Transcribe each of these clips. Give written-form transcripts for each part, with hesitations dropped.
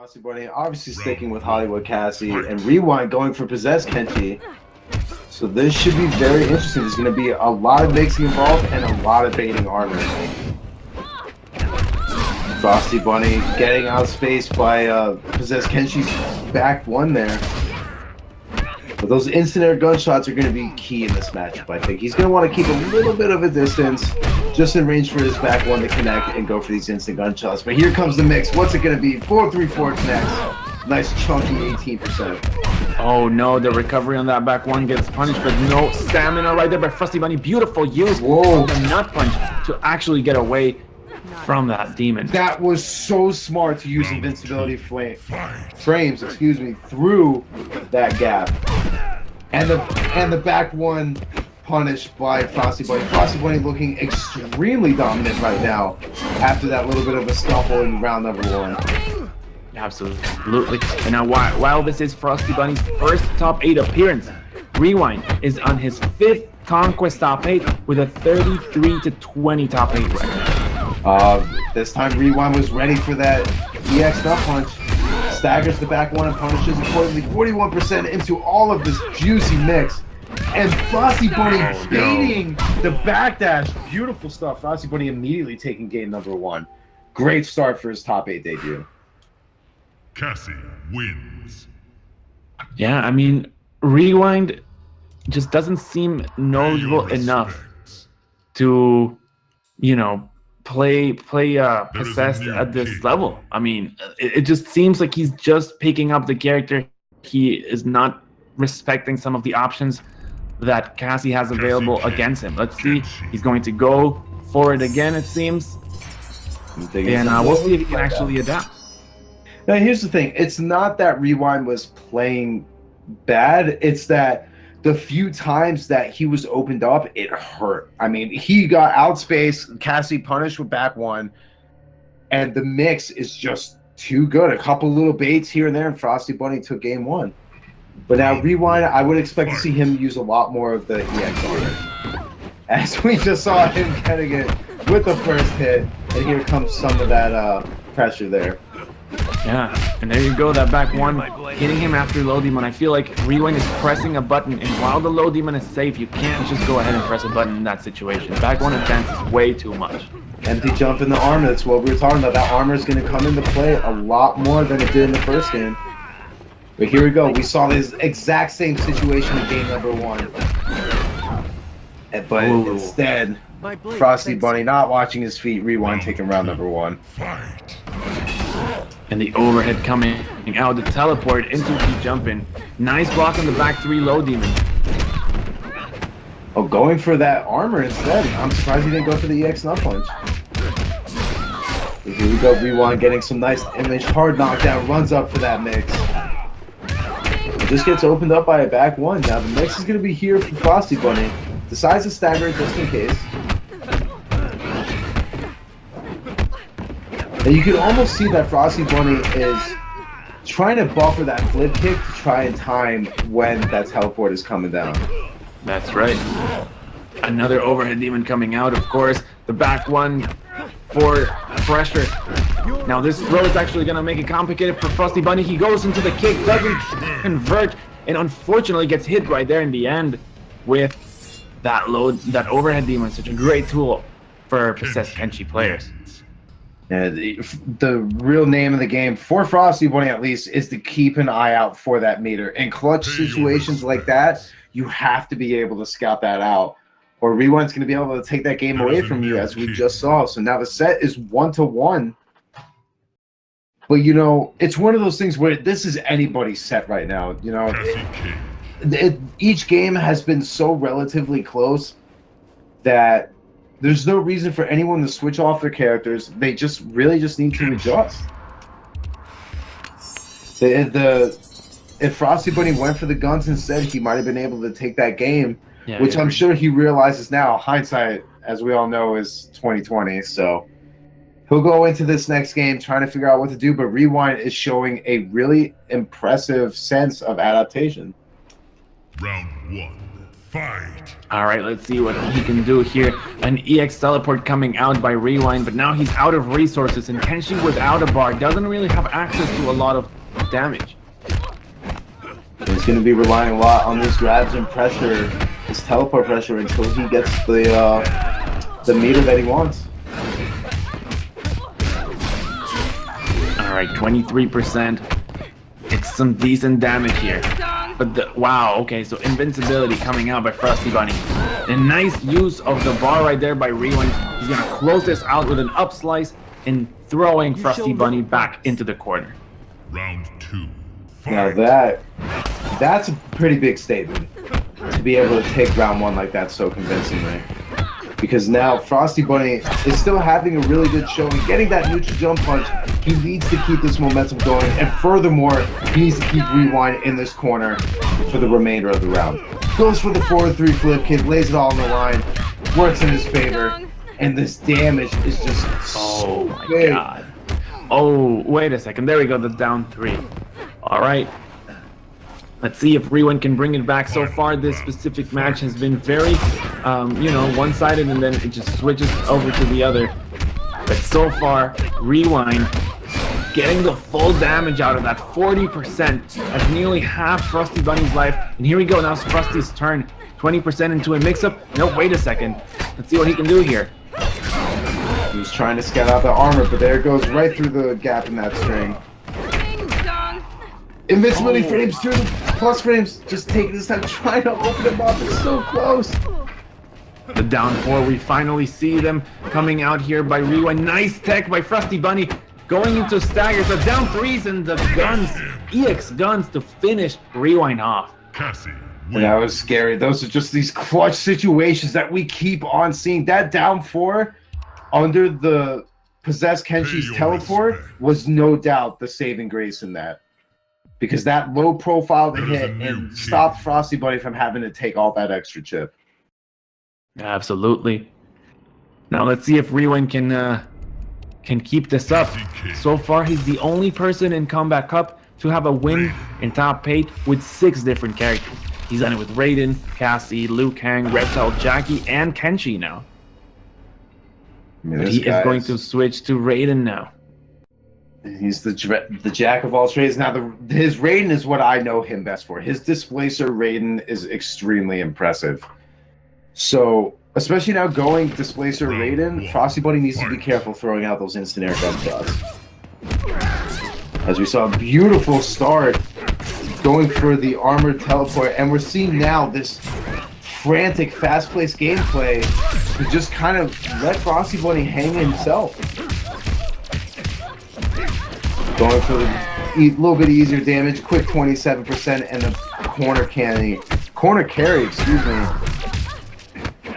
FrostiBunni obviously sticking with Hollywood Cassie and Rewind going for Possess Kenshi. So this should be very interesting. There's going to be a lot of mixing involved and a lot of baiting armor. FrostiBunni getting outspaced by Possess Kenshi's back one there. But those instant air gunshots are going to be key in this matchup, I think. He's going to want to keep a little bit of a distance, just in range for his back one to connect and go for these instant gunshots. But here comes the mix. What's it going to be? 4-3-4 connects. Nice chunky 18%. Oh no, the recovery on that back one gets punished, but no stamina right there by FrostiBunni. Beautiful use of the nut punch to actually get away from that demon. That was so smart to use invincibility frames, excuse me, through that gap. And the back one punished by FrostiBunni. FrostiBunni looking extremely dominant right now after that little bit of a scuffle in round number one. Absolutely. And now while this is FrostiBunni's first top 8 appearance, Rewind is on his 5th Konquest top 8 with a 33-20 top 8 record. This time Rewind was ready for that EX nut punch. Staggers the back one and punishes accordingly. 41% into all of this juicy mix. And FrostiBunni baiting the backdash. Beautiful stuff. FrostiBunni immediately taking game number 1. Great start for his top 8 debut. Cassie wins. Yeah, I mean, Rewind just doesn't seem knowledgeable enough to, you know, play Possessed at this level. I mean, it just seems like he's just picking up the character. He is not respecting some of the options that Cassie has available against him. Let's see. He's going to go for it again, it seems. And we'll see if he can actually adapt. Now, here's the thing. It's not that Rewind was playing bad. It's that the few times that he was opened up, it hurt. I mean, he got outspaced, Cassie punished with back one, and the mix is just too good. A couple little baits here and there, and FrostiBunni took game 1. But now Rewind, I would expect to see him use a lot more of the EX armor. As we just saw him getting it with the first hit, and here comes some of that pressure there. Yeah, and there you go, that back one hitting him after low demon. I feel like Rewind is pressing a button, and while the low demon is safe, you can't just go ahead and press a button in that situation. Back one advance is way too much. Empty jump in the armor, that's what we were talking about. That armor is going to come into play a lot more than it did in the first game. But here we go, we saw this exact same situation in game number 1. But instead, FrostiBunni not watching his feet, Rewind taking round number 1. And the overhead coming out, the teleport into the jump in. Nice block on the back 3 low demon. Oh, going for that armor instead. I'm surprised he didn't go for the EX nut punch. Here we go, Rewind getting some nice image, hard knockdown, runs up for that mix. It just gets opened up by a back one. Now the mix is going to be here for FrostiBunni. Decides to stagger it just in case. And you can almost see that FrostiBunni is trying to buffer that flip kick to try and time when that teleport is coming down. That's right. Another overhead demon coming out, of course. The back one for pressure. Now this throw is actually going to make it complicated for FrostiBunni. He goes into the kick, doesn't convert, and unfortunately gets hit right there in the end with that overhead demon. Such a great tool for Possessed Kenshi players. Yeah, the real name of the game, for FrostiBunni at least, is to keep an eye out for that meter. In clutch situations like that, you have to be able to scout that out, or Rewind's going to be able to take that game away from you, as we just saw. So now the set is 1-1. But, you know, it's one of those things where this is anybody's set right now. You know, each game has been so relatively close that there's no reason for anyone to switch off their characters. They just really just need to adjust. If FrostiBunni went for the guns instead, he might have been able to take that game, which I'm sure he realizes now. Hindsight, as we all know, is 2020. So he'll go into this next game trying to figure out what to do. But Rewind is showing a really impressive sense of adaptation. Round 1. Fight. All right, let's see what he can do here. An EX teleport coming out by Rewind, but now he's out of resources, and Kenshi without a bar doesn't really have access to a lot of damage. He's going to be relying a lot on these grabs and pressure, his teleport pressure, until he gets the meter that he wants. All right, 23%. It's some decent damage here. But wow, okay, so invincibility coming out by FrostiBunni. A nice use of the bar right there by Rewind. He's gonna close this out with an up slice and throwing FrostiBunni back into the corner. Round 2. Now Fight. that's a pretty big statement to be able to take round 1 like that so convincingly. Because now FrostiBunni is still having a really good showing, getting that neutral jump punch. He needs to keep this momentum going, and furthermore, he needs to keep Rewind in this corner for the remainder of the round. Goes for the 4-3 flip kick, lays it all on the line, works in his favor, and this damage is just Oh my big. god. Oh, wait a second. There we go, the down 3. All right. Let's see if Rewind can bring it back. So far, this specific match has been very, you know, one-sided, and then it just switches over to the other. But so far, Rewind getting the full damage out of that. 40%. That's nearly half FrostiBunni's life. And here we go. Now it's Frosty's turn. 20% into a mix-up. No, wait a second. Let's see what he can do here. He was trying to scout out the armor, but there it goes right through the gap in that string. Invincibility frames through the plus frames, just taking this time, trying to open him up. It's so close. The down 4, we finally see them coming out here by Rewind. Nice tech by FrostiBunni, going into staggers. The down 3s and the guns, EX guns to finish Rewind off. Cassie And that was scary. Those are just these clutch situations that we keep on seeing. That down 4 under the possessed Kenshi's teleport was no doubt the saving grace in that. Because that low profile to hit and stop FrostiBunni from having to take all that extra chip. Absolutely. Now let's see if Rewind can keep this up. So far, he's the only person in Kombat Cup to have a win in top 8 with 6 different characters. He's done it with Raiden, Cassie, Liu Kang, Reptile, Jackie, and Kenshi now. I mean, But he is going to switch to Raiden now. He's the jack of all trades. Now, his Raiden is what I know him best for. His displacer Raiden is extremely impressive. So, especially now going displacer Raiden, FrostiBunni needs to be careful throwing out those instant air gunshots. As we saw a beautiful start going for the armored teleport, and we're seeing now this frantic, fast-paced gameplay to just kind of let FrostiBunni hang himself. Going for a little bit easier damage, quick 27%, and the corner carry, excuse me,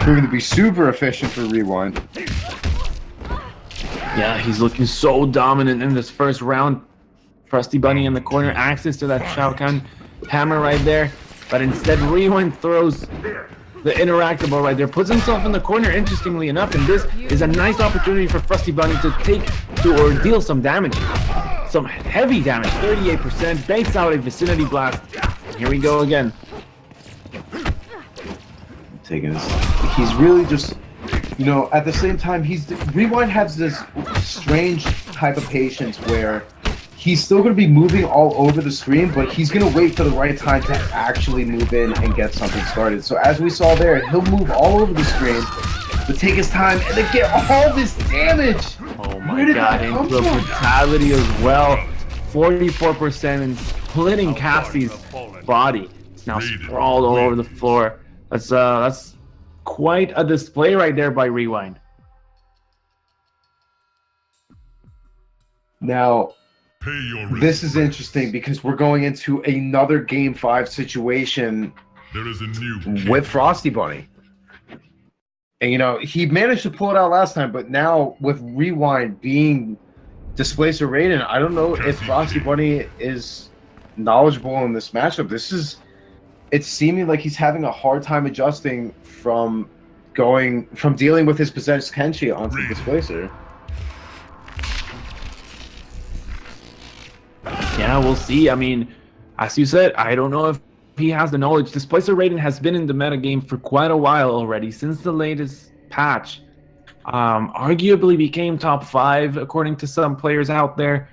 proving to be super efficient for Rewind. Yeah, he's looking so dominant in this first round. FrostiBunni in the corner, access to that Shao Kahn hammer right there, but instead Rewind throws the interactable right there, puts himself in the corner, interestingly enough, and this is a nice opportunity for FrostiBunni to deal some damage. Some heavy damage, 38%, baits out a vicinity blast. Here we go again. Taking this, he's really just, you know, at the same time, Rewind has this strange type of patience where he's still going to be moving all over the screen, but he's going to wait for the right time to actually move in and get something started. So as we saw there, he'll move all over the screen, but take his time and then get all this damage. Oh my god, into a brutality as well. 44% and splitting Cassie's body. It's now sprawled all over the floor. That's quite a display right there by Rewind. Now, this is interesting because we're going into another Game 5 situation with FrostiBunni. And, you know, he managed to pull it out last time, but now with Rewind being Displacer Raiden, I don't know if FrostiBunni is knowledgeable in this matchup. It's seeming like he's having a hard time adjusting from dealing with his possessed Kenshi onto the Displacer. Yeah, we'll see. I mean, as you said, I don't know if he has the knowledge. Displacer Raiden has been in the metagame for quite a while already, since the latest patch. Arguably became top 5 according to some players out there.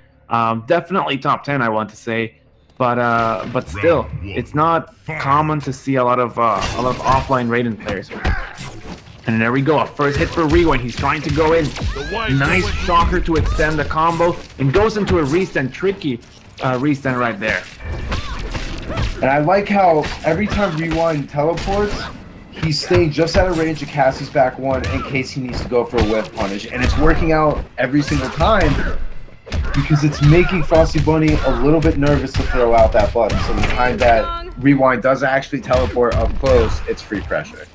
Definitely top 10, I want to say. But still, it's not common to see a lot of offline Raiden players. And there we go, a first hit for Rewind. He's trying to go in. Nice shocker to extend the combo, and goes into a restand. Tricky restand right there. And I like how every time Rewind teleports, he's staying just out of range of Cassie's back one in case he needs to go for a whiff punish. And it's working out every single time because it's making FrostiBunni a little bit nervous to throw out that button. So the time that Rewind does actually teleport up close, it's free pressure.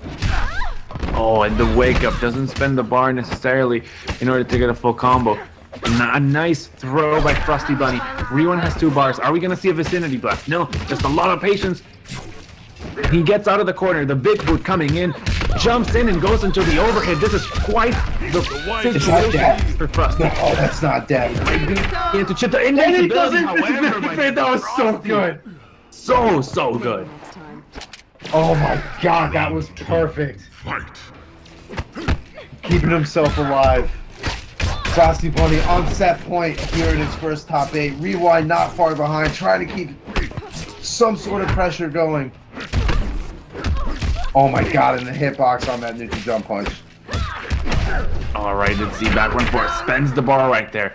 Oh, and the wake up doesn't spend the bar necessarily in order to get a full combo. A nice throw by FrostiBunni. Rewind has 2 bars. Are we going to see a vicinity blast? No, just a lot of patience. He gets out of the corner. The big boot coming in, jumps in and goes into the overhead. This is quite the situation for Frosty. Oh, that's not dead. He had to chip the invincibility, however, that was so good. So good. Oh my god, that was perfect. Fight. Keeping himself alive. FrostiBunni on set point here in his first top 8. Rewind not far behind, trying to keep some sort of pressure going. Oh my god, and the hitbox on that neutral jump punch. Alright, let's see. Back 1-4. Spends the bar right there.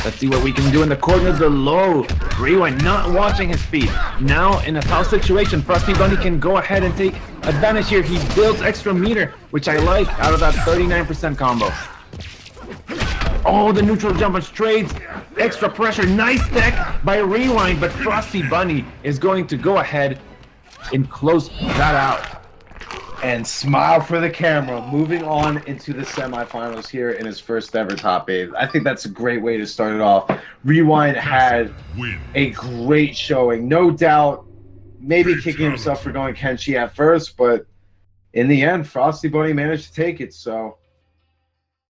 Let's see what we can do in the corner of the low. Rewind not watching his feet. Now in a tough situation, FrostiBunni can go ahead and take advantage here. He builds extra meter, which I like, out of that 39% combo. Oh, the neutral jump punch trades. Extra pressure. Nice tech by Rewind, but FrostiBunni is going to go ahead and close that out. And smile for the camera, moving on into the semifinals here in his first ever top 8. I think that's a great way to start it off. Rewind had a great showing, no doubt. Maybe kicking himself for going Kenshi at first, but in the end, FrostiBunni managed to take it. So